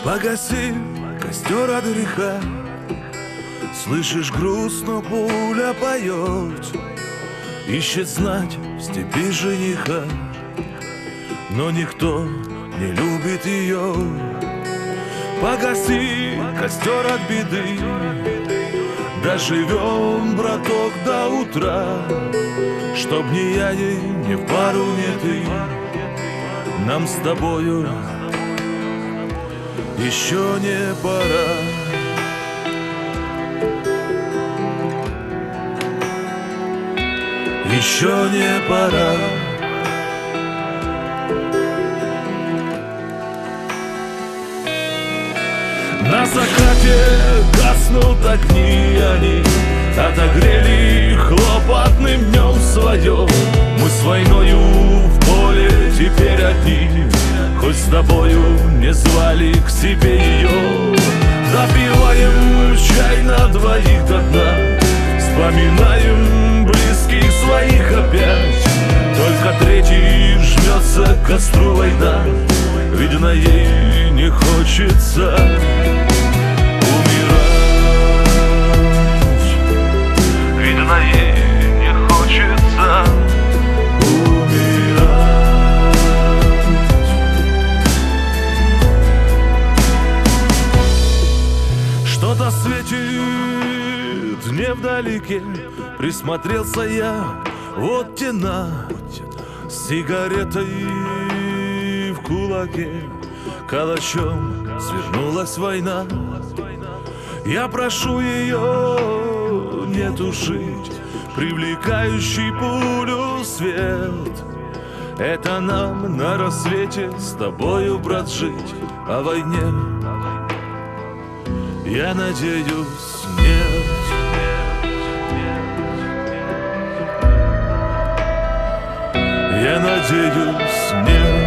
Погаси костер от греха, слышишь, грустно пуля поет, ищет знать в степи жениха, но никто не любит ее. Погаси костер от беды, доживем, браток, до утра, чтоб ни я ей, ни в пару, ни ты, нам с тобою еще не пора. Еще не пора. На закате гаснут огни, они отогрели хлопотным днем свое. Мы с войною в поле теперь одни, хоть с тобою не звали к себе ее. Допиваем чай на двоих до дна, вспоминаем близких своих опять. Только третий жмется к костру война, видно, ей не хочется умирать. Видно, ей не хочется умирать. Что-то светит невдалеке, присмотрелся я, вот тена с сигаретой в кулаке. Калачом свернулась война. Я прошу ее не тушить привлекающий пулю свет. Это нам на рассвете с тобою, брат, жить. О войне я надеюсь, нет. Я надеюсь, нет.